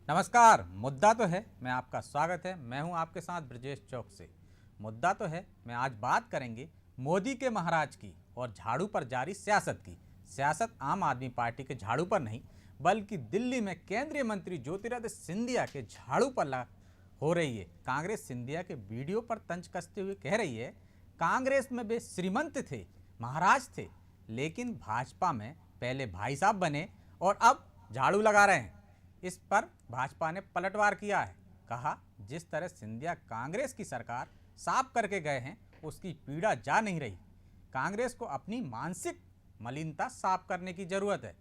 नमस्कार। मुद्दा तो है मैं आपका स्वागत है। मैं हूं आपके साथ ब्रजेश चौक से। मुद्दा तो है मैं आज बात करेंगे मोदी के महाराज की और झाड़ू पर जारी सियासत की। सियासत आम आदमी पार्टी के झाड़ू पर नहीं बल्कि दिल्ली में केंद्रीय मंत्री ज्योतिरादित्य सिंधिया के झाड़ू पर हो रही है। कांग्रेस सिंधिया के वीडियो पर तंज कसते हुए कह रही है कांग्रेस में वे श्रीमंत थे, महाराज थे, लेकिन भाजपा में पहले भाई साहब बने और अब झाड़ू लगा रहे हैं। इस पर भाजपा ने पलटवार किया है। कहा जिस तरह सिंधिया कांग्रेस की सरकार साफ करके गए हैं उसकी पीड़ा जा नहीं रही। कांग्रेस को अपनी मानसिक मलिनता साफ करने की जरूरत है।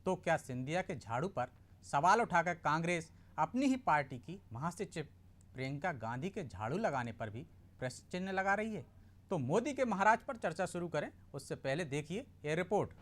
तो क्या सिंधिया के झाड़ू पर सवाल उठाकर कांग्रेस अपनी ही पार्टी की महासचिव प्रियंका गांधी के झाड़ू लगाने पर भी प्रश्न चिन्ह लगा रही है? तो मोदी के महाराज पर चर्चा शुरू करें उससे पहले देखिए ये रिपोर्ट।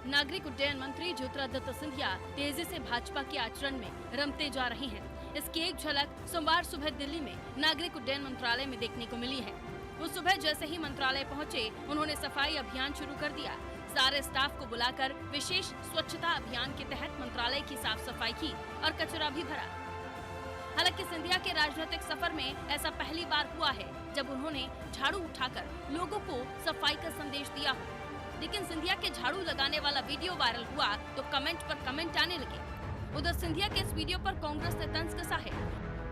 नागरिक उड्डयन मंत्री ज्योतिरादित्य सिंधिया तेजी से भाजपा के आचरण में रमते जा रहे हैं। इसकी एक झलक सोमवार सुबह दिल्ली में नागरिक उड्डयन मंत्रालय में देखने को मिली है। वो सुबह जैसे ही मंत्रालय पहुंचे, उन्होंने सफाई अभियान शुरू कर दिया। सारे स्टाफ को बुलाकर विशेष स्वच्छता अभियान के तहत मंत्रालय की साफ सफाई की और कचरा भी भरा। हालांकि सिंधिया के राजनीतिक सफर में ऐसा पहली बार हुआ है जब उन्होंने झाड़ू उठाकर लोगों को सफाई का संदेश दिया हो। लेकिन सिंधिया के झाड़ू लगाने वाला वीडियो वायरल हुआ तो कमेंट पर कमेंट आने लगे। उधर सिंधिया के इस वीडियो पर कांग्रेस ने तंज कसा है।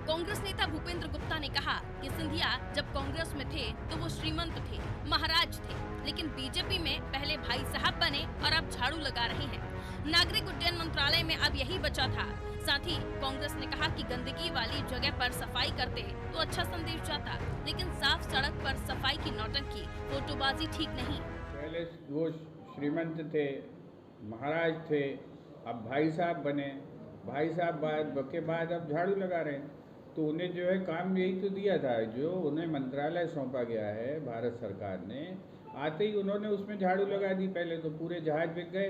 कांग्रेस नेता भूपेंद्र गुप्ता ने कहा कि सिंधिया जब कांग्रेस में थे तो वो श्रीमंत थे, महाराज थे, लेकिन बीजेपी में पहले भाई साहब बने और अब झाड़ू लगा रहे हैं। नागरिक उड्डयन मंत्रालय में अब यही बचा था। साथ ही कांग्रेस ने कहा कि गंदगी वाली जगह पर सफाई करते तो अच्छा संदेश जाता, लेकिन साफ सड़क पर सफाई की नौटंकी, फोटोबाजी ठीक नहीं। पहले वो श्रीमंत थे, महाराज थे, अब भाई साहब बने, भाई साहब के बाद अब झाड़ू लगा रहे हैं। तो उन्हें जो है काम यही तो दिया था, जो उन्हें मंत्रालय सौंपा गया है भारत सरकार ने, आते ही उन्होंने उसमें झाड़ू लगा दी। पहले तो पूरे जहाज बिक गए,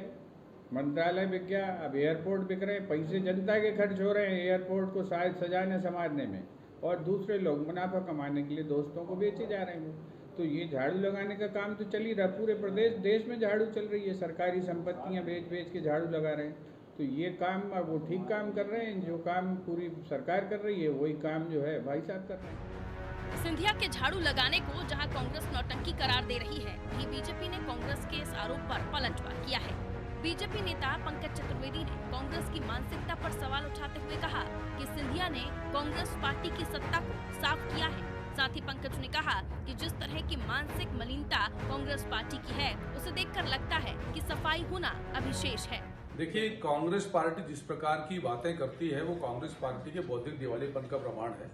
मंत्रालय बिक गया, अब एयरपोर्ट बिक रहे हैं। पैसे जनता के खर्च हो रहे हैं एयरपोर्ट को सजाने संवारने में, और दूसरे लोग मुनाफा कमाने के लिए दोस्तों को बेचे जा रहे हैं। तो ये झाड़ू लगाने का काम तो चल ही रहा, पूरे प्रदेश देश में झाड़ू चल रही है। सरकारी संपत्तियां बेच के झाड़ू लगा रहे हैं। तो ये काम अब वो ठीक काम कर रहे हैं, जो काम पूरी सरकार कर रही है वही काम जो है भाई साहब कर रहे हैं। सिंधिया के झाड़ू लगाने को जहां कांग्रेस नौटंकी करार दे रही है, वहीं बीजेपी ने कांग्रेस के इस आरोप पर पलटवार किया है। बीजेपी नेता पंकज चतुर्वेदी ने कांग्रेस की मानसिकता पर सवाल उठाते हुए कहा कि सिंधिया ने कांग्रेस पार्टी की सत्ता को साफ किया है। साथ ही पंकज ने कहा कि जिस तरह की मानसिक मलिनता कांग्रेस पार्टी की है, उसे देखकर लगता है कि सफाई होना अभी शेष है। देखिए, कांग्रेस पार्टी जिस प्रकार की बातें करती है वो कांग्रेस पार्टी के बौद्धिक दिवालियेपन का प्रमाण है।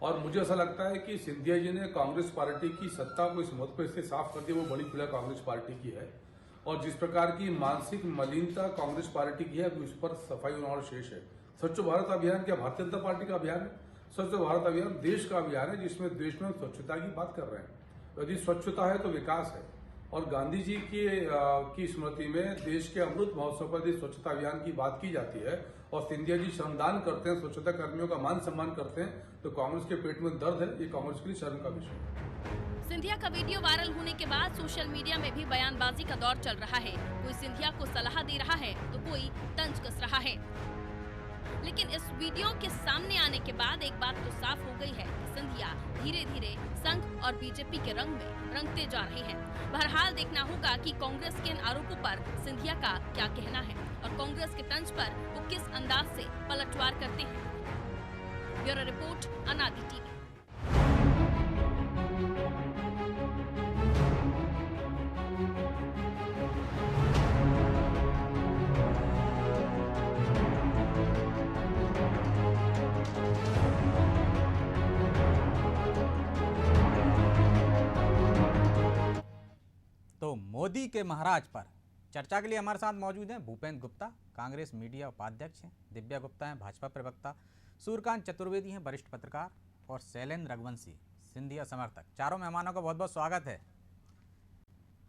और मुझे ऐसा लगता है कि सिंधिया जी ने कांग्रेस पार्टी की सत्ता को इस मौके पर से साफ कर दिया, वो बड़ी पीड़ा कांग्रेस पार्टी की है। और जिस प्रकार की मानसिक मलिनता कांग्रेस पार्टी की है उस पर सफाई होना और शेष है। स्वच्छ भारत अभियान क्या भारतीय जनता पार्टी का अभियान है? स्वच्छ भारत अभियान देश का अभियान है जिसमें देश में स्वच्छता की बात कर रहे हैं। यदि स्वच्छता है तो विकास है। और गांधी जी की स्मृति में देश के अमृत महोत्सव पर यदि स्वच्छता अभियान की बात की जाती है और सिंधिया जी श्रमदान करते हैं, स्वच्छता कर्मियों का मान सम्मान करते हैं, तो कांग्रेस के पेट में दर्द है। ये कांग्रेस के लिए शर्म का विषय है। सिंधिया का वीडियो वायरल होने के बाद सोशल मीडिया में भी बयानबाजी का दौर चल रहा है। कोई सिंधिया को सलाह दे रहा है तो कोई तंज कस रहा है। लेकिन इस वीडियो के सामने आने के बाद एक बात तो साफ हो गई है कि सिंधिया धीरे धीरे संघ और बीजेपी के रंग में रंगते जा रहे हैं। बहरहाल देखना होगा कि कांग्रेस के इन आरोपों पर सिंधिया का क्या कहना है और कांग्रेस के तंज पर वो किस अंदाज से पलटवार करते हैं। ब्यूरो रिपोर्ट, अनादि टीवी। तो मोदी के महाराज पर चर्चा के लिए हमारे साथ मौजूद हैं भूपेंद्र गुप्ता, कांग्रेस मीडिया उपाध्यक्ष हैं, दिव्या गुप्ता हैं, भाजपा प्रवक्ता, सूर्यकांत चतुर्वेदी हैं, वरिष्ठ पत्रकार, और शैलेंद्र रघुवंशी, सिंधिया समर्थक। चारों मेहमानों का बहुत बहुत स्वागत है।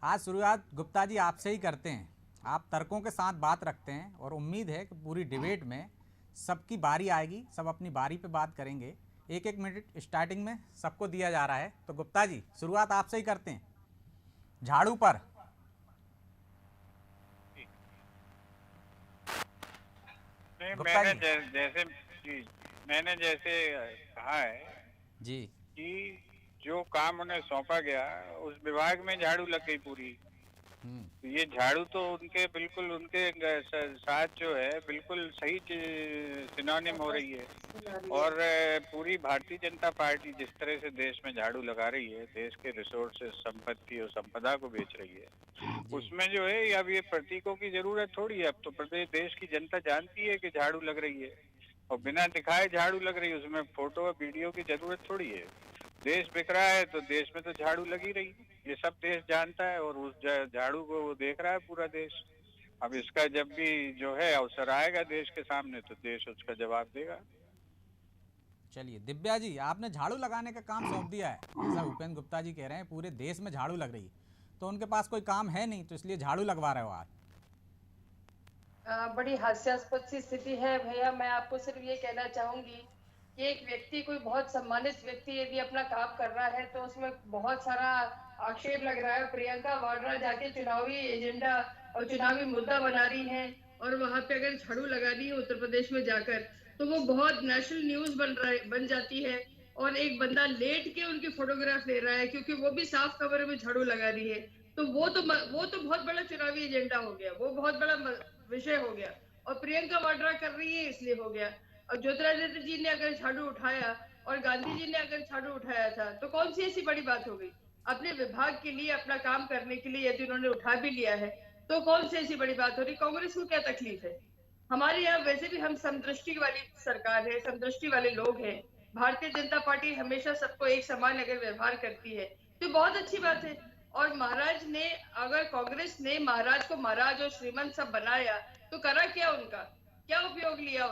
आज शुरुआत गुप्ता जी आपसे ही करते हैं। आप तर्कों के साथ बात रखते हैं और उम्मीद है कि पूरी डिबेट में सबकी बारी आएगी, सब अपनी बारी पे बात करेंगे। एक एक मिनट स्टार्टिंग में सबको दिया जा रहा है। तो गुप्ता जी, शुरुआत आपसे ही करते हैं झाड़ू पर। नहीं, गुप्ता मैंने जैसे कहा है जी कि जो काम उन्हें सौंपा गया उस विभाग में झाड़ू लग गई पूरी। तो ये झाड़ू तो उनके बिल्कुल उनके साथ जो है बिल्कुल सही सिनोनिम हो रही है। और पूरी भारतीय जनता पार्टी जिस तरह से देश में झाड़ू लगा रही है, देश के रिसोर्सेस, संपत्ति और संपदा को बेच रही है, उसमें जो है अब ये प्रतीकों की जरूरत थोड़ी है। अब तो प्रदेश देश की जनता जानती है कि झाड़ू लग रही है और बिना दिखाए झाड़ू लग रही है, उसमें फोटो और वीडियो की जरूरत थोड़ी है। देश बिक रहा है तो देश में तो झाड़ू लगी रही, ये सब देश जानता है और उस झाड़ू को वो देख रहा है पूरा देश। अब इसका जब भी जो है अवसर आएगा देश के सामने तो देश उसका जवाब देगा। चलिए दिव्या जी, आपने झाड़ू लगाने का काम सौंप दिया है, ऐसा भूपेंद्र गुप्ता जी कह रहे हैं। पूरे देश में झाड़ू लग रही है तो उनके पास कोई काम है नहीं, तो इसलिए झाड़ू लगवा रहे हो आप। बड़ी हास्यास्पद सी स्थिति है भैया। मैं आपको सिर्फ ये कहना चाहूंगी कि एक व्यक्ति, कोई बहुत सम्मानित व्यक्ति यदि अपना काम कर रहा है तो उसमें बहुत सारा आक्षेप लग रहा है। प्रियंका वाड्रा जाके चुनावी एजेंडा और चुनावी मुद्दा बना रही है और वहां पे अगर झाड़ू लगा रही है उत्तर प्रदेश में जाकर तो वो बहुत नेशनल न्यूज बन जाती है। और एक बंदा लेट के उनकी फोटोग्राफ ले रहा है क्योंकि वो भी साफ कमरे में झाड़ू लगा रही है। तो वो तो बहुत बड़ा चुनावी एजेंडा हो गया, वो बहुत बड़ा विषय हो गया। और प्रियंका वाड्रा कर रही है इसलिए हो गया। और ज्योतिरादित्य जी ने अगर झाड़ू उठाया और गांधी जी ने अगर झाड़ू उठाया था तो कौन सी ऐसी बड़ी बात हो गई? अपने विभाग के लिए, अपना काम करने के लिए यदि उन्होंने उठा भी लिया है तो कौन सी ऐसी बड़ी बात हो रही? कांग्रेस को क्या तकलीफ है? हमारे यहाँ वैसे भी हम समदृष्टि वाली सरकार है, समदृष्टि वाले लोग हैं। भारतीय जनता पार्टी हमेशा सबको एक समान अगर व्यवहार करती है तो बहुत अच्छी बात है। और महाराज ने, अगर कांग्रेस ने महाराज को महाराज और श्रीमंत सब बनाया तो करा क्या? उनका क्या उपयोग लिया?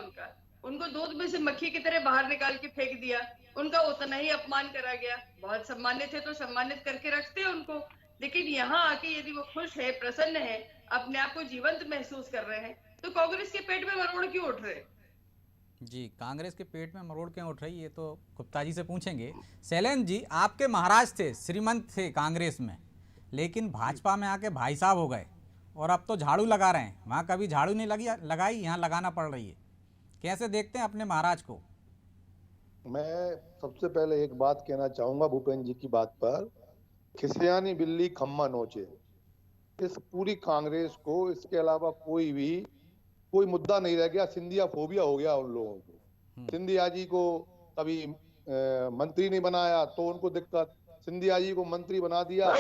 उनको दूध में से मक्खी की तरह बाहर निकाल के फेंक दिया। उनका उतना ही अपमान करा गया। बहुत सम्मानित है तो सम्मानित करके रखते हैं उनको, लेकिन यहाँ आके यदि वो खुश है, प्रसन्न है, अपने आप को जीवंत महसूस कर रहे हैं तो कांग्रेस के पेट में मरोड़ क्यों उठ रहे? जी, कांग्रेस के पेट में मरोड़ क्यों उठ रही है तो गुप्ता जी से पूछेंगे। शैलेंद्र जी, आपके महाराज थे, श्रीमंत थे कांग्रेस में, लेकिन भाजपा में आके भाई साहब हो गए और अब तो झाड़ू लगा रहे हैं। वहाँ कभी झाड़ू नहीं लगाई, यहाँ लगाना पड़ रही है। कैसे देखते हैं अपने महाराज को? मैं सबसे पहले एक बात कहना चाहूंगा भूपेंद्र जी की बात पर, खिसियानी बिल्ली खम्मा नोचे। इस पूरी कांग्रेस को इसके अलावा कोई मुद्दा नहीं रह गया। सिंधिया फोबिया हो गया उन लोगों को। सिंधिया जी को कभी मंत्री नहीं बनाया तो उनको दिक्कत, सिंधिया जी को मंत्री बना दिया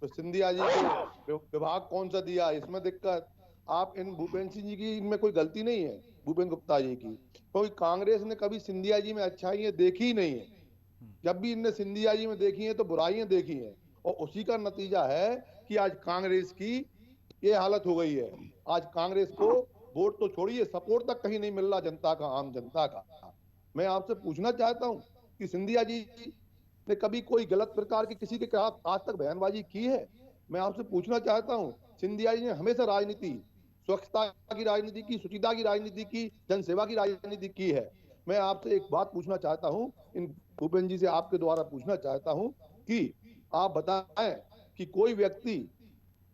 तो सिंधिया जी को विभाग कौन सा दिया, इसमें दिक्कत। आप इन भूपेंद्र सिंह जी की इनमें कोई गलती नहीं है, भूपेंद्र गुप्ता जी की, क्योंकि कांग्रेस ने कभी सिंधिया जी में अच्छाइयां देखी ही नहीं है। जब भी इनने सिंधिया जी में देखी है तो बुराइयां देखी हैं और उसी का नतीजा है कि आज कांग्रेस की ये हालत हो गई है। आज कांग्रेस को वोट तो छोड़िए, सपोर्ट तक कहीं नहीं मिल रहा जनता का, आम जनता का। मैं आपसे पूछना चाहता हूं कि सिंधिया जी ने कभी कोई गलत प्रकार की किसी के खिलाफ आज तक बयानबाजी की है? मैं आपसे पूछना चाहता हूं, सिंधिया जी ने हमेशा राजनीति, स्वच्छता की राजनीति की, शुचिता की राजनीति की, जनसेवा की राजनीति की है। मैं आपसे एक बात पूछना चाहता हूं, इन भूपेंद्र जी से आपके द्वारा पूछना चाहता हूं कि आप बताएं कि कोई व्यक्ति,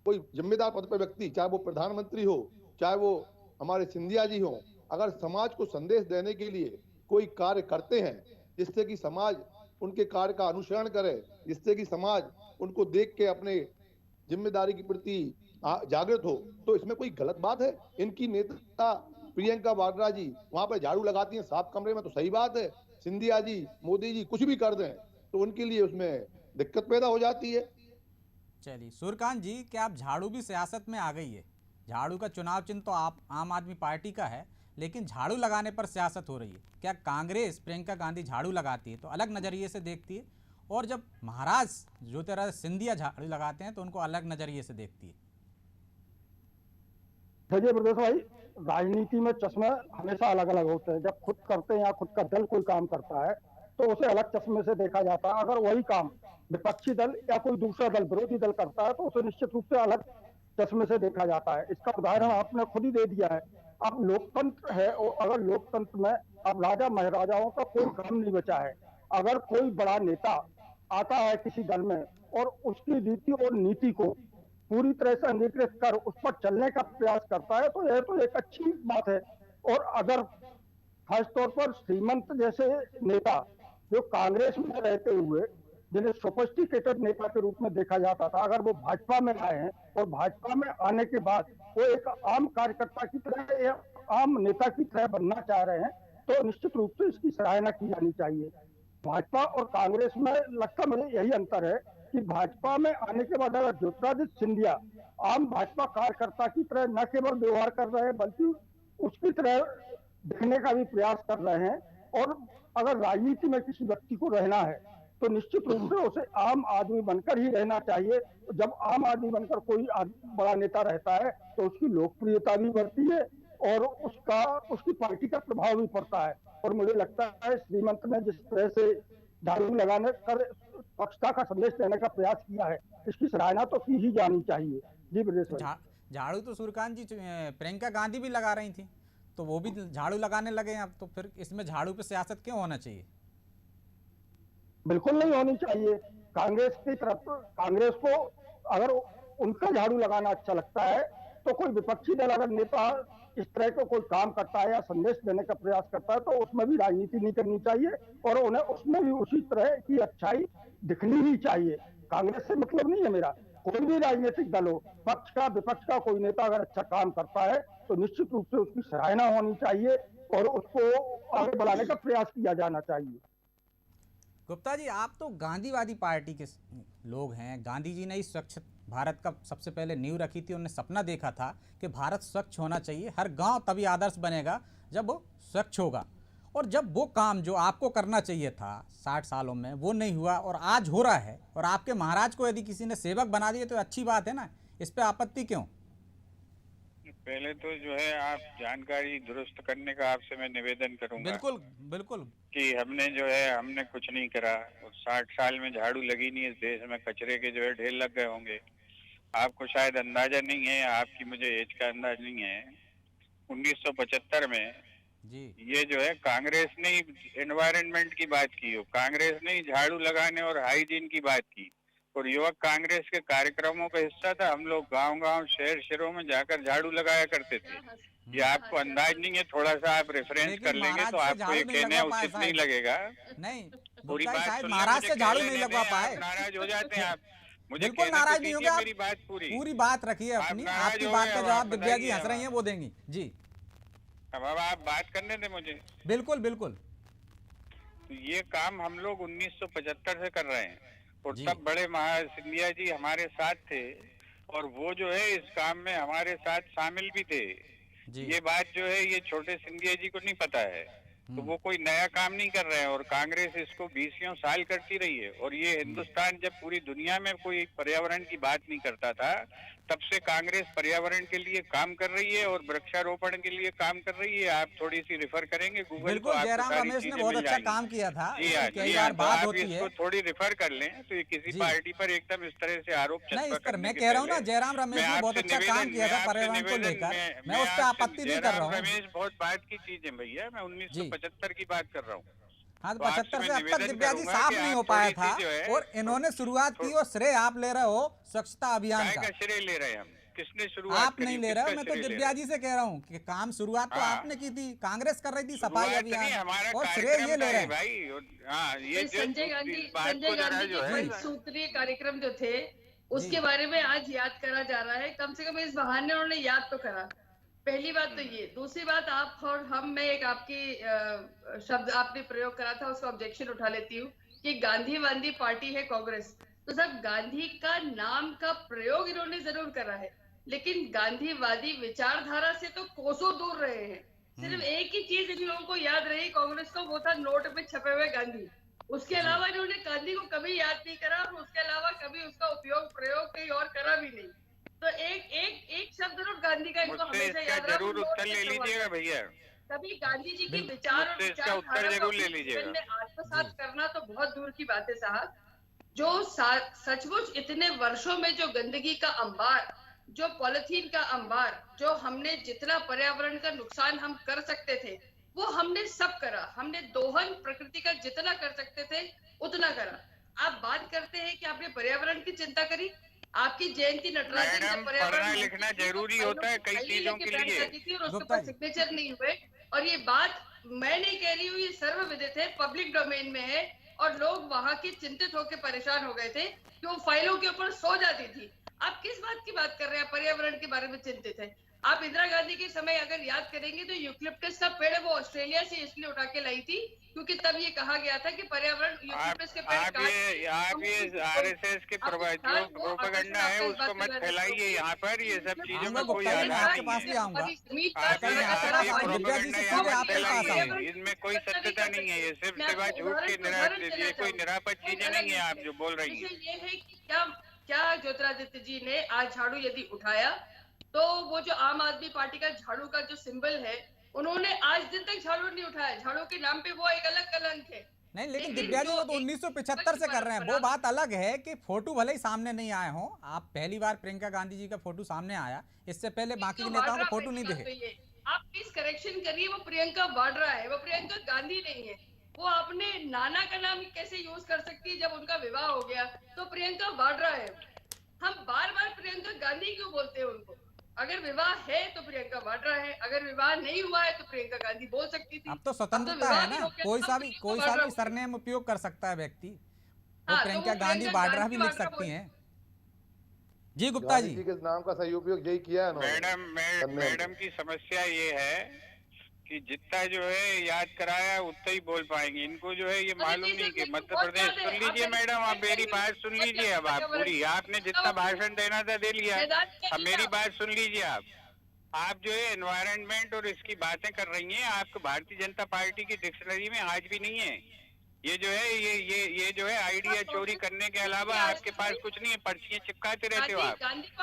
कोई जिम्मेदार पद पर व्यक्ति, चाहे वो प्रधानमंत्री हो, चाहे वो हमारे सिंधिया जी हो, अगर समाज को संदेश देने के लिए कोई कार्य करते हैं जिससे कि समाज उनके कार्य का अनुसरण करे, जिससे कि समाज उनको देख के अपने जिम्मेदारी के प्रति जागृत हो, तो इसमें कोई गलत बात है? इनकी नेता प्रियंका वाड्रा जी वहां पर झाड़ू लगाती हैं साफ कमरे में तो सही बात है। सिंधिया जी, मोदी जी कुछ भी कर दें तो उनके लिए उसमें दिक्कत पैदा हो जाती है। चलिए सूर्यकांत जी, क्या आप झाड़ू भी सियासत में आ गई है? झाड़ू का चुनाव चिन्ह तो आप आम आदमी पार्टी का है, लेकिन झाड़ू लगाने पर सियासत हो रही है। क्या कांग्रेस, प्रियंका गांधी झाड़ू लगाती है तो अलग नज़रिए से देखती है, और जब महाराज ज्योतिरादित्य सिंधिया झाड़ू लगाते हैं तो उनको अलग नज़रिए से देखती है? देखिए प्रदेश भाई, राजनीति में चश्मे हमेशा अलग अलग होते हैं। जब खुद करते हैं या खुद का दल कोई काम करता है तो उसे अलग चश्मे से देखा जाता है। अगर वही काम विपक्षी दल या कोई दूसरा दल, विरोधी दल करता है तो उसे निश्चित रूप से अलग चश्मे से देखा जाता है। इसका उदाहरण आपने खुद ही दे दिया है। अब लोकतंत्र है और अगर लोकतंत्र में अब राजा महाराजाओं का कोई काम नहीं बचा है। अगर कोई बड़ा नेता आता है किसी दल में और उसकी रीति और नीति को पूरी तरह से अंगीकृत कर उस पर चलने का प्रयास करता है तो यह तो एक अच्छी बात है। और अगर खासतौर पर श्रीमंत जैसे नेता जो कांग्रेस में रहते हुए जिन्हें सोफिस्टिकेटेड नेता के रूप में देखा जाता था, अगर वो भाजपा में आए हैं और भाजपा में आने के बाद वो एक आम कार्यकर्ता की तरह या आम नेता की तरह बनना चाह रहे हैं तो निश्चित रूप से इसकी सराहना की जानी चाहिए। भाजपा और कांग्रेस में लगता मुझे यही अंतर है कि भाजपा में आने के बाद अगर ज्योतिरादित्य सिंधिया आम भाजपा कार्यकर्ता की तरह न केवल व्यवहार कर रहे हैं बल्कि उसकी तरह दिखने का भी प्रयास कर रहे हैं, और अगर राजनीति में किसी व्यक्ति को रहना है तो निश्चित रूप से उसे आम आदमी बनकर ही रहना चाहिए। जब आम आदमी बनकर कोई बड़ा नेता रहता है तो उसकी लोकप्रियता भी बढ़ती है और उसकी पार्टी का प्रभाव भी पड़ता है। और मुझे लगता है श्रीमंत ने जिस तरह से झाड़ू लगाने कर पक्षता का संदेश देने का प्रयास किया है, इसकी सराहना तो की ही जानी चाहिए। जी ब्रजेश भाई। झाड़ू तो सूर्यकांत जी प्रियंका गांधी भी लगा रही थी, तो वो भी झाड़ू लगाने लगे हैं अब, तो फिर इसमें झाड़ू पे सियासत क्यों होना चाहिए? बिल्कुल नहीं होनी चाहिए। कांग्रेस की तरफ कांग्रेस को अगर उनका झाड़ू लगाना अच्छा लगता है तो कोई विपक्षी दल अगर नेता इस तरह का कोई काम करता है या संदेश देने का प्रयास करता है तो उसमें भी राजनीति नहीं करनी चाहिए और उन्हें उसमें भी उसी तरह की अच्छाई दिखनी ही चाहिए। कांग्रेस से मतलब नहीं है मेरा, कोई भी राजनीतिक दल हो, पक्ष का विपक्ष का कोई नेता अगर अच्छा काम करता है तो निश्चित रूप से उसकी सराहना होनी चाहिए और उसको आगे बढ़ाने का प्रयास किया जाना चाहिए। गुप्ता जी, आप तो गांधीवादी पार्टी के लोग हैं। गांधी जी ने ही स्वच्छ भारत का सबसे पहले नींव रखी थी। उन्होंने सपना देखा था कि भारत स्वच्छ होना चाहिए, हर गांव तभी आदर्श बनेगा जब वो स्वच्छ होगा। और जब वो काम जो आपको करना चाहिए था 60 सालों में वो नहीं हुआ और आज हो रहा है, और आपके महाराज को यदि किसी ने सेवक बना दिया तो अच्छी बात है ना, इस पे आपत्ति क्यों? पहले तो जो है आप जानकारी दुरुस्त करने का आपसे मैं निवेदन करूंगा। बिल्कुल बिल्कुल। कि हमने कुछ नहीं करा। 60 साल में झाड़ू लगी नहीं इस देश में, कचरे के जो है ढेर लग गए होंगे। आपको शायद अंदाजा नहीं है, आपकी मुझे एज का अंदाज नहीं है। 1975 में जी ये जो है कांग्रेस ने एनवायरनमेंट की बात की हो, कांग्रेस ने झाड़ू लगाने और हाइजीन की बात की, और युवक कांग्रेस के कार्यक्रमों का हिस्सा था। हम लोग गांव-गांव शहरों में जाकर झाड़ू लगाया करते थे। ये आपको अंदाज नहीं है, थोड़ा सा आप रेफरेंस कर लेंगे तो आपको ये कहने उचित नहीं लगेगा। नहीं, पूरी बात सुनिए, महाराज से झाड़ू नहीं मुझे लगवा कहने पाए। दें, आप नाराज हो जाते हैं। आप मुझे बिल्कुल कहने नाराज तो नहीं दीजिए होंगे, मेरी बात पूरी बात रखिए अपनी। नाराज आपकी हो बात गए, का अब जवाब आप दिव्या जी बताइए हंस रही हैं वो देंगी जी। अब आप बात करने दें मुझे। बिल्कुल बिल्कुल। तो ये काम हम लोग 1975 से कर रहे हैं और जी। तब बड़े सिंधिया जी हमारे साथ थे और वो जो है इस काम में हमारे साथ शामिल भी थे। जी। ये बात जो है ये छोटे सिंधिया जी को नहीं पता है, तो वो कोई नया काम नहीं कर रहे हैं और कांग्रेस इसको 20 साल करती रही है। और ये हिंदुस्तान जब पूरी दुनिया में कोई पर्यावरण की बात नहीं करता था तब से कांग्रेस पर्यावरण के लिए काम कर रही है और वृक्षारोपण के लिए काम कर रही है। आप थोड़ी सी रेफर करेंगे गूगल को, बिल्कुल, आपको जयराम सारी रमेश ने चीजें बहुत मिल अच्छा जाएंगी। काम किया था। जी हाँ, कई जी बार हाँ, तो बात आप होती इसको है। थोड़ी रेफर कर लें तो ये किसी जी। पार्टी पर एकदम इस तरह से आरोप नहीं, चस्पा इस पर करने मैं के कह रहा हूँ ना, पहले जयराम रमेश ने बहुत अच्छा काम किया था पर्यावरण को लेकर। मैं उस पर आपत्ति नहीं कर रहा हूँ। रमेश बहुत बात की चीज है भैया, मैं 1975 की बात कर रहा हूँ। हाँ, तो तो आपसे 75 से मैं अब तक निवेदन दिव्या जी करूंगा साफ कि नहीं आप हो पाया थोड़ी सी था जो है और इन्होंने शुरुआत की और श्रेय आप ले रहे हो स्वच्छता अभियान काय का। का श्रेय ले रहे हैं हम? किसने शुरुआत आप करी? नहीं ले रहे हो, किसका मैं तो श्रेय ले दिव्या रहे जी से कह रहा हूँ कि काम शुरुआत तो हाँ। आपने की थी, कांग्रेस कर रही थी सफाई शुरुआत नहीं, अभियान, हमारा और श्रेय कार्यक्रम ये ले था रहे हैं भाई। हाँ, ये जो संजय इस गांधी बात को जरा के जो है पंचसूत्रीय कार्यक्रम जो थे उसके जी। बारे में आज याद करा जा रहा है। कम से कम इस बहाने उन्होंने याद तो करा। पहली बात तो ये। दूसरी बात, आप और हम में एक आपकी शब्द आपने प्रयोग करा था उसका ऑब्जेक्शन उठा लेती हूँ कि गांधीवादी पार्टी है कांग्रेस। तो सब गांधी का नाम का प्रयोग इन्होंने जरूर करा है, लेकिन गांधीवादी विचारधारा से तो कोसों दूर रहे हैं। सिर्फ एक ही चीज इन लोगों को याद रही कांग्रेस को, वो था नोट पे छपे हुए गांधी। उसके अलावा इन्होंने गांधी को कभी याद नहीं करा और उसके अलावा कभी उसका उपयोग प्रयोग कहीं और करा भी नहीं। तो एक शब्द जरूर गांधी का इनको मुझसे हमेशा इसका याद रहा। जरूर उत्तर ले लीजिएगा भैया। कभी गांधी जी के बिल्कुल। विचार और मुझसे इसका उत्तर विचारधारा को जरूर ले अपने लीजिएगा। जीवन में आत्मसात करना तो बहुत दूर की बात है साहब। जो सचमुच इतने वर्षों में जो गंदगी का अंबार जो पॉलिथीन का अंबार, जो हमने जितना पर्यावरण का नुकसान हम कर सकते थे वो हमने सब करा। हमने दोहन प्रकृति का जितना कर सकते थे उतना करा। आप बात करते हैं कि आपने पर्यावरण की चिंता करी। आपकी जयंती नटराजन मैडम, जब पर्यावरण पढ़ना मंत्री लिखना थे, तो जरूरी फाइलों होता है को कई फाइलें चीजों लेके के बैठ लिए। जाती थी और उसके गुप्ता ऊपर जी। सिग्नेचर नहीं हुए। और ये बात मैं नहीं कह रही हूँ, ये सर्वविदित है, पब्लिक डोमेन में है। और लोग वहां के चिंतित होकर परेशान हो गए थे कि वो फाइलों के ऊपर सो जाती थी। आप किस बात की बात कर रहे हैं? पर्यावरण के बारे में चिंतित है। आप इंदिरा गांधी के समय अगर याद करेंगे तो यूक्लिप्टस का पेड़ वो ऑस्ट्रेलिया से इसलिए उठा के लाई थी क्योंकि तब ये कहा गया था कि पर्यावरण यूक्लिप्टस के पेड़ आप ये आरएसएस के जो प्रोपेगेंडा है उसको मत फैलाइए यहाँ पर। ये सब चीजों आऊंगा में कोई गुप्ता जी, मैं आना आपके नहीं पास है। भी आऊंगा। आप कहीं ये आपके पास दिव्या जी प्रोपेगेंडा से यहाँ सीधे मत आपके पास फैलाइए। आऊंगा। इनमें कोई सत्यता नहीं है। ये सिर्फ सिवा झूठ के ये कोई निरापद चीजें नहीं है आप जो बोल रही हैं। ये है कि क्या ज्योतिरादित्य जी ने आज झाड़ू यदि उठाया तो वो जो आम आदमी पार्टी का झाड़ू का जो सिंबल है, उन्होंने आज दिन तक झाड़ू नहीं उठाया। झाड़ू के नाम पे वो एक अलग कलंक है। नहीं, लेकिन दिव्या जी वो तो 1975 से कर रहे हैं। वो बात अलग है कि फोटो भले ही सामने नहीं आए हों। आप पहली बार प्रियंका गांधी जी का फोटो सामने आया, इससे पहले बाकी के नेताओं का फोटो नहीं दिखे। आप प्लीज करेक्शन करिए, वो प्रियंका वाड्रा है, वो प्रियंका गांधी नहीं है। वो अपने नाना का नाम कैसे यूज कर सकती है जब उनका विवाह हो गया? तो प्रियंका वाड्रा है। हम बार बार प्रियंका गांधी क्यों बोलते हैं उनको? अगर विवाह है तो प्रियंका वाड्रा है, अगर विवाह नहीं हुआ है तो प्रियंका गांधी बोल सकती थी। अब तो स्वतंत्रता है ना, कोई सा भी सरनेम उपयोग कर सकता है व्यक्ति। वो प्रियंका गांधी वाड्रा भी लिख सकती हैं। जी गुप्ता जी। के नाम का सही उपयोग यही किया है मैडम की समस्या ये है कि जितना जो है याद कराया उतना ही बोल पाएंगे। इनको जो है ये मालूम नहीं कि मध्य प्रदेश। सुन लीजिए मैडम, आप मेरी बात सुन लीजिए। अब आप पूरी, आपने जितना भाषण देना था दे लिया। अब मेरी बात सुन लीजिए। आप जो है एनवायरनमेंट और इसकी बातें कर रही हैं, आपको भारतीय जनता पार्टी की डिक्शनरी में आज भी नहीं है। ये जो है ये जो है आइडिया चोरी करने के अलावा आपके पास कुछ नहीं है। पर्चियां चिपकाते रहते हो आप।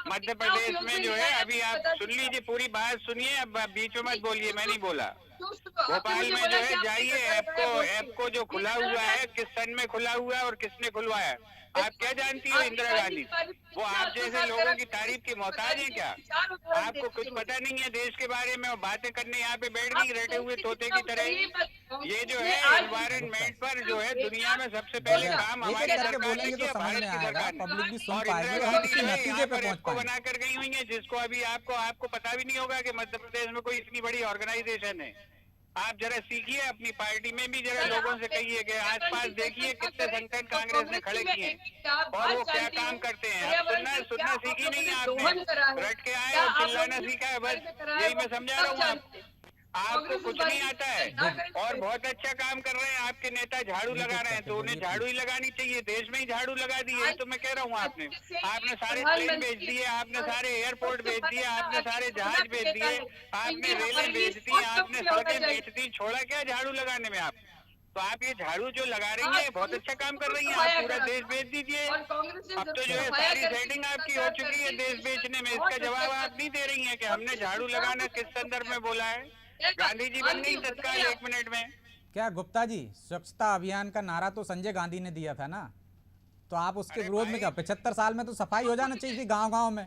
मध्य प्रदेश में जो है, अभी आप सुन लीजिए, पूरी बात सुनिए। अब बीच में मत बोलिए, मैं नहीं बोला। भोपाल में जो है जाइए, ऐप को जो खुला हुआ है, किस सन में खुला हुआ है और किसने खुलवाया? आप क्या जानती हो इंदिरा गांधी? वो आप जैसे लोगों की तारीफ की मोहताज है क्या? आपको कुछ पता नहीं है देश के बारे में? बातें करने यहाँ पे बैठ गई रहते हुए तोते की तरह। ये जो है एनवायरनमेंट पर जो है दुनिया में सबसे पहले काम हमारी सरकार ने किया, भारत की सरकार ने। पब्लिक भी सुन और पाएगी, इंदिरा हम गांधी किसी जो है नतीजे यहाँ पे पर पहुंच ऐप को पाएंगे। बना कर गई हुई है, जिसको अभी आपको पता भी नहीं होगा कि मध्य प्रदेश में कोई इतनी बड़ी ऑर्गेनाइजेशन है। आप जरा सीखिए, अपनी पार्टी में भी जरा लोगों से कहिए कि आसपास देखिए कितने संगठन कांग्रेस ने खड़े किए हैं और वो क्या काम करते हैं। आप सुनना सीखी नहीं है आपने, रट के आए और चिल्लाना सीखा है बस। यही मैं समझा रहा हूँ आपको कुछ नहीं आता है। और बहुत अच्छा काम कर रहे हैं आपके नेता, झाड़ू लगा रहे हैं तो उन्हें झाड़ू ही लगानी चाहिए। देश में ही झाड़ू लगा दी है तो मैं कह रहा हूँ। आपने सारे प्लेन बेच दिए, आपने सारे एयरपोर्ट बेच दिए, आपने सारे जहाज बेच दिए, आपने रेलें बेच दी, आपने सड़कें बेच दी। छोड़ा क्या झाड़ू लगाने में आप? तो आप ये झाड़ू जो लगा रही है बहुत अच्छा काम कर रही है। आप पूरा देश बेच दीजिए। अब तो जो है सारी सेटिंग आपकी हो चुकी है देश बेचने में। इसका जवाब आप नहीं दे रही है कि हमने झाड़ू लगाना किस संदर्भ में बोला है। गांधी जी बन गई तत्काल 1 मिनट में। क्या गुप्ता जी, स्वच्छता अभियान का नारा तो संजय गांधी ने दिया था ना, तो आप उसके विरोध में क्या? 75 साल में तो सफाई हो जाना चाहिए थी गांव-गांव में।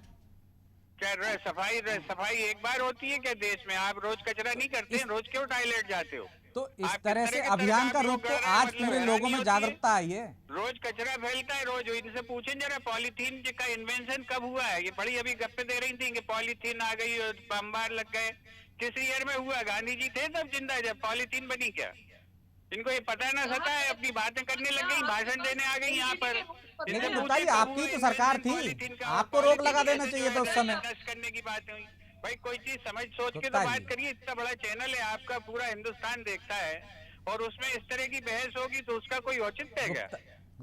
क्या सफाई एक बार होती है क्या देश में? आप रोज कचरा नहीं करते हैं? रोज क्यों टॉयलेट जाते हो? तो इस तरह से अभियान का रूप तो आज पूरे लोगों में जागरूकता आई है। रोज कचरा फैलता है रोज। इनसे पूछें जरा पॉलीथीन का इन्वेंशन कब हुआ है? ये बड़ी अभी गप्पे दे रही थी कि पॉलीथीन आ गई और अंबार लग गए। किस ईयर में हुआ? गांधी जी थे तब जिंदा जब पॉलीथीन बनी क्या? इनको ये पता ना सता है, अपनी बातें करने लग गई, भाषण देने आ गई यहाँ पर। लेकिन बताइए, आपकी तो सरकार थी, आपको रोक लगा देना चाहिए था उस समय। करने की बात हुई भाई, कोई चीज समझ सोच के तो बात करिए। इतना बड़ा चैनल है आपका, पूरा हिंदुस्तान देखता है और उसमें इस तरह की बहस होगी तो उसका कोई औचित्य है क्या?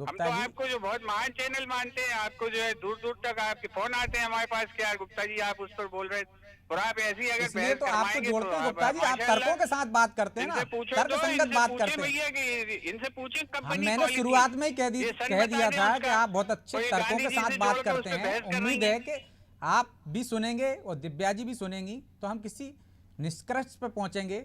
हम तो आपको जो बहुत महान चैनल मानते हैं, आपको जो है दूर दूर तक आपके फोन आते हैं हमारे पास कि यार गुप्ता जी आप उस पर बोल रहे थे। और आप ऐसी अगर इसलिए तो आपको जोड़ते हैं गुप्ता जी, आप तर्कों के साथ बात करते हैं ना, तर्क संगत बात करते हैं। इनसे पूछे कब मैंने शुरुआत में ही कह दिया था कि आप बहुत अच्छे तर्कों के साथ बात करते हैं। उम्मीद है कि आप भी सुनेंगे और दिव्या जी भी सुनेंगी तो हम किसी निष्कर्ष पे पहुंचेंगे।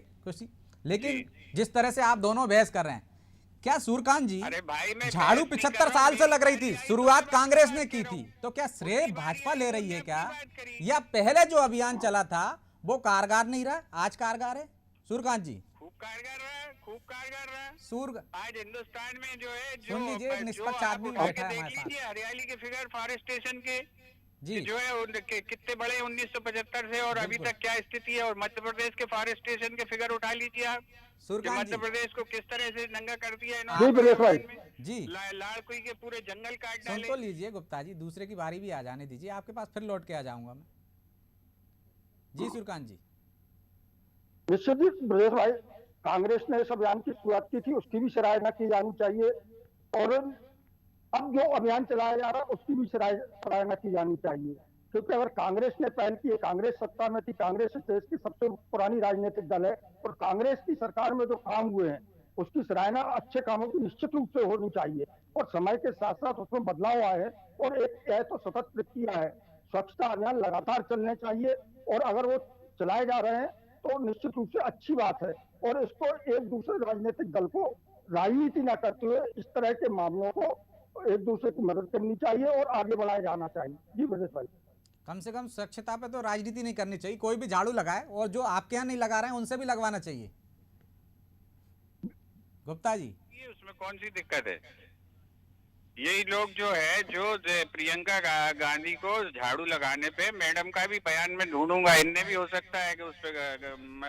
लेकिन जिस तरह से आप दोनों बहस कर रहे हैं क्या सूर्यकांत जी, अरे भाई मैं झाड़ू बहस नहीं 75 कर रहा साल हूं, से लग रही थी, मेरी शुरुआत कांग्रेस ने बात की कर थी, रहा हूं। तो क्या श्रेय मेरी भाजपा बात ले करिए, रही है अपनी क्या? बात करिए। या पहले जो अभियान चला था वो कारगर नहीं रहा, आज कारगर है? सूर्यकांत जी, खूब कारगर रहा है, खूब कारगर रहा है। सूर्य आज हिंदुस्तान में जो है सुन लीजिए, एक जो निष्पक्ष आप आदमी उठा बैठा के है देख हमारे साथ। लीजिए हरियाली के फिगर फॉरेस्टेशन के जी कि जो है कितने बड़े 1975 से और अभी बिल्कुल। तक क्या स्थिति है, और मध्य प्रदेश के फॉरेस्टेशन के फिगर उठा लीजिए आप कि सूर्यकांत मध्य जी, प्रदेश को किस तरह से नंगा कर दिया जी इन्होंने ब्रजेश भाई। पर्यावरण में। जी लाड़कुई के पूरे जंगल काट सुन डाले। तो लीजिए गुप्ता जी, दूसरे की बारी भी आ जाने दीजिए, आपके पास फिर लौट के आ जाऊंगा मैं। जी सूर्यकांत जी, निश्चित ही ब्रजेश भाई, कांग्रेस ने इस अभियान की शुरुआत की थी, उसकी भी सराहना की जानी चाहिए। और अब जो अभियान चलाया जा रहा है उसकी भी सराहना की जानी चाहिए, क्योंकि अगर कांग्रेस ने पहल की है, कांग्रेस सत्ता में थी, कांग्रेस देश की सबसे पुरानी राजनीतिक दल है, और कांग्रेस की सरकार में जो काम हुए हैं उसकी सराहना अच्छे कामों की निश्चित रूप से होनी चाहिए। और समय के साथ साथ उसमें बदलाव आए हैं, और एक यह तो सतत प्रक्रिया है, स्वच्छता अभियान लगातार चलने चाहिए, और अगर वो चलाए जा रहे हैं तो निश्चित रूप से अच्छी बात है। और इसको एक दूसरे राजनीतिक दल को राजनीति न करते हुए इस तरह के मामलों को एक दूसरे की मदद करनी चाहिए और आगे बढ़ाया जाना चाहिए। जी ब्रजेश भाई, कम से कम स्वच्छता पे तो राजनीति नहीं करनी चाहिए, कोई भी झाड़ू लगाए, और जो आपके यहाँ नहीं लगा रहे हैं उनसे भी लगवाना चाहिए। गुप्ता जी, ये उसमें कौन सी दिक्कत है? यही लोग जो है प्रियंका गांधी को झाड़ू लगाने पे, मैडम का भी बयान में ढूंढूंगा, इनने भी हो सकता है कि उस पे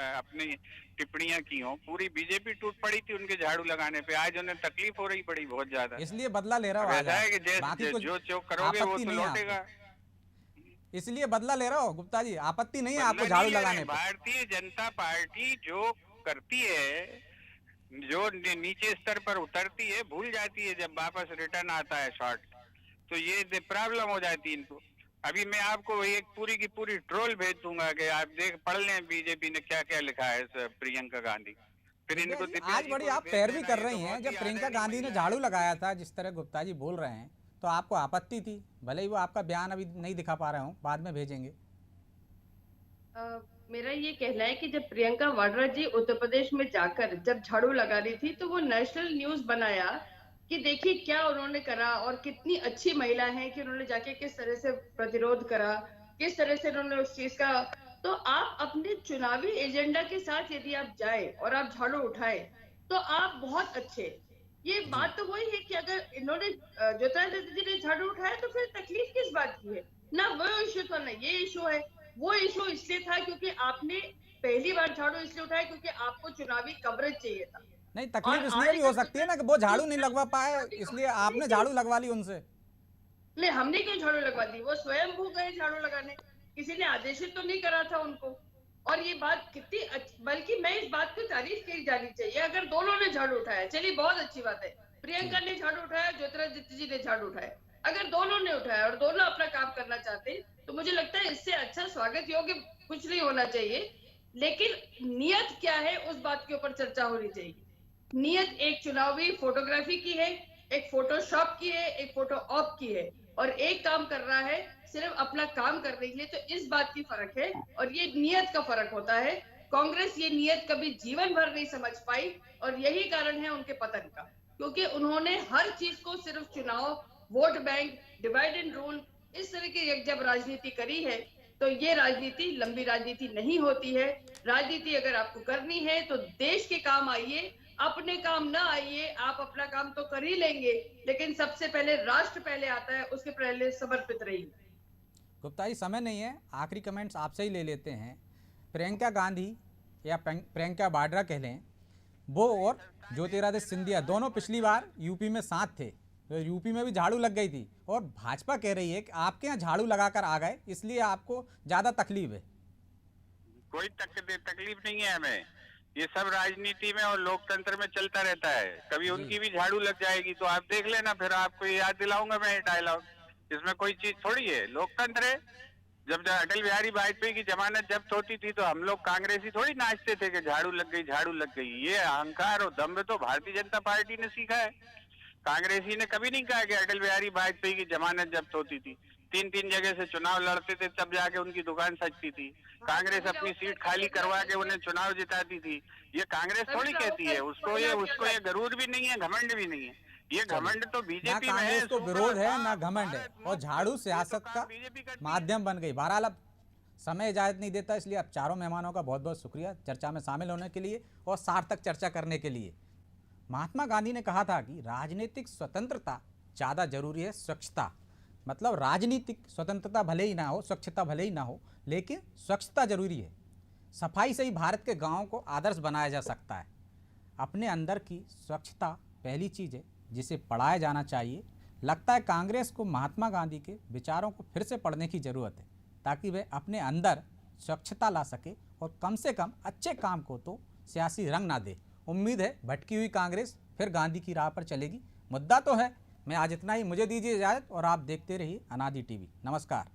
अपनी टिप्पणियां की हो। पूरी बीजेपी टूट पड़ी थी उनके झाड़ू लगाने पे, आज उन्हें तकलीफ हो रही पड़ी बहुत ज्यादा। इसलिए बदला ले रहा अब हो ऐसा है कि बाकी कुछ जो चौक करोगे वो आपत्ति तो नहीं है लौटेगा। आपको। इसलिए बदला ले रहा हो गुप्ता जी, आपत्ति नहीं है बदला आपको नहीं झाड़ू ले रहे। लगाने पे? भारतीय जनता पार्टी जो करती है, जो नीचे स्तर पर उतरती है, भूल जाती है जब वापस रिटर्न आता है शॉर्ट, तो ये प्रॉब्लम हो जाती है इनको। अभी मैं आपको एक पूरी की पूरी ट्रोल भेज दूंगा कि आप पढ़ लें बीजेपी ने क्या क्या लिखा है प्रियंका गांधी। फिर इनको आज बड़ी आप पैरवी कर रही हैं। जब प्रियंका गांधी ने झाड़ू लगाया था, जिस तरह गुप्ता जी बोल रहे हैं, तो आपको आपत्ति थी, भले ही वो आपका बयान अभी नहीं दिखा पा रहे हो, बाद में भेजेंगे। मेरा ये कहना है कि जब प्रियंका वाड्रा जी उत्तर प्रदेश में जाकर जब झाड़ू लगा रही थी तो वो नेशनल न्यूज बनाया कि देखिए क्या उन्होंने करा और कितनी अच्छी महिला है कि उन्होंने जाके किस तरह से प्रतिरोध करा, किस तरह से उन्होंने उस चीज का। तो आप अपने चुनावी एजेंडा के साथ यदि आप जाए और आप झाड़ू उठाए तो आप बहुत अच्छे। ये बात तो वही है कि अगर इन्होंने ज्योतिरादित्य जी ने झाड़ू उठाया तो फिर तकलीफ किस बात की है? ना वो इश्यू था ना ये इश्यू है। वो इश्यू इसलिए था क्योंकि आपने पहली बार झाड़ू इसलिए उठाया क्योंकि आपको चुनावी कवरेज चाहिए था। नहीं, तकलीफ इसलिए भी हो सकती है ना कि वो झाड़ू नहीं लगवा पाए, इसलिए आपने झाड़ू लगवा ली उनसे। नहीं, हमने क्यों झाड़ू लगवा दी? वो स्वयं भू गए झाड़ू लगाने, किसी ने आदेशित तो नहीं करा था उनको। और ये बात कितनी बल्कि मैं इस बात की तारीफ की जानी चाहिए अगर दोनों ने झाड़ू उठाया, चलिए बहुत अच्छी बात है। प्रियंका ने झाड़ू उठाया, ज्योतिरादित्य जी ने झाड़ू उठाया, अगर दोनों ने उठाया और दोनों अपना काम करना चाहते हैं तो मुझे लगता है इससे अच्छा स्वागत योग्य कुछ नहीं होना चाहिए। लेकिन नियत क्या है उस बात के ऊपर चर्चा होनी चाहिए। नियत एक चुनावी फोटोग्राफी की है, एक फोटोशॉप की है, एक फोटो ऑप की है, और एक काम कर रहा है सिर्फ अपना काम करने के लिए। तो इस बात की फर्क है और ये नियत का फर्क होता है। कांग्रेस ये नियत कभी जीवन भर नहीं समझ पाई और यही कारण है उनके पतन का, क्योंकि उन्होंने हर चीज को सिर्फ चुनाव, vote bank, divide and rule, इस तरह की जब राजनीति करी है तो ये राजनीति लंबी राजनीति नहीं होती है। राजनीति अगर आपको करनी है तो देश के काम आइए, अपने काम ना आइए। आप अपना काम तो कर ही लेंगे लेकिन सबसे पहले राष्ट्र पहले आता है, उसके पहले समर्पित रहिए। गुप्ता जी समय नहीं है, आखिरी कमेंट्स आपसे ही ले लेते हैं। प्रियंका गांधी या प्रियंका वाड्रा कह लें, वो और ज्योतिरादित्य सिंधिया दोनों पिछली बार यूपी में साथ थे, तो यूपी में भी झाड़ू लग गई थी, और भाजपा कह रही है कि आपके यहाँ झाड़ू लगाकर आ गए इसलिए आपको ज्यादा तकलीफ है। कोई तकलीफ नहीं है हमें, ये सब राजनीति में और लोकतंत्र में चलता रहता है। कभी उनकी भी झाड़ू लग जाएगी तो आप देख लेना, फिर आपको याद दिलाऊंगा मैं ये डायलॉग। इसमें कोई चीज थोड़ी है, लोकतंत्र है। जब अटल बिहारी वाजपेयी की जमानत जब्त होती थी तो हम लोग कांग्रेसी थोड़ी नाचते थे कि झाड़ू लग गई, झाड़ू लग गई। ये अहंकार और दम्भ तो भारतीय जनता पार्टी ने सीखा है। कांग्रेसी ने कभी नहीं कहा कि अटल बिहारी वाजपेयी की जमानत जब्त होती थी। 3 जगह से चुनाव लड़ते थे, तब जाके उनकी दुकान सजती थी। कांग्रेस अपनी सीट खाली करवा के उन्हें चुनाव जिताती थी। ये कांग्रेस थोड़ी कहती है। उसको ये गरूर भी नहीं है, घमंड भी नहीं है। ये घमंड तो बीजेपी में है। कांग्रेस को विरोध है ना घमंड है, और झाड़ू सियासत का माध्यम बन गई। बहरहाल अब समय इजाजत नहीं देता, इसलिए अब चारों मेहमानों का बहुत बहुत शुक्रिया चर्चा में शामिल होने के लिए और सार्थक चर्चा करने के लिए। महात्मा गांधी ने कहा था कि राजनीतिक स्वतंत्रता ज़्यादा जरूरी है स्वच्छता। मतलब राजनीतिक स्वतंत्रता भले ही ना हो, स्वच्छता भले ही ना हो, लेकिन स्वच्छता जरूरी है। सफाई से ही भारत के गाँव को आदर्श बनाया जा सकता है। अपने अंदर की स्वच्छता पहली चीज़ है जिसे पढ़ाया जाना चाहिए। लगता है कांग्रेस को महात्मा गांधी के विचारों को फिर से पढ़ने की ज़रूरत है, ताकि वे अपने अंदर स्वच्छता ला सके और कम से कम अच्छे काम को तो सियासी रंग ना दे। उम्मीद है भटकी हुई कांग्रेस फिर गांधी की राह पर चलेगी। मुद्दा तो है। मैं आज इतना ही, मुझे दीजिए इजाज़त और आप देखते रहिए अनादि टीवी। नमस्कार।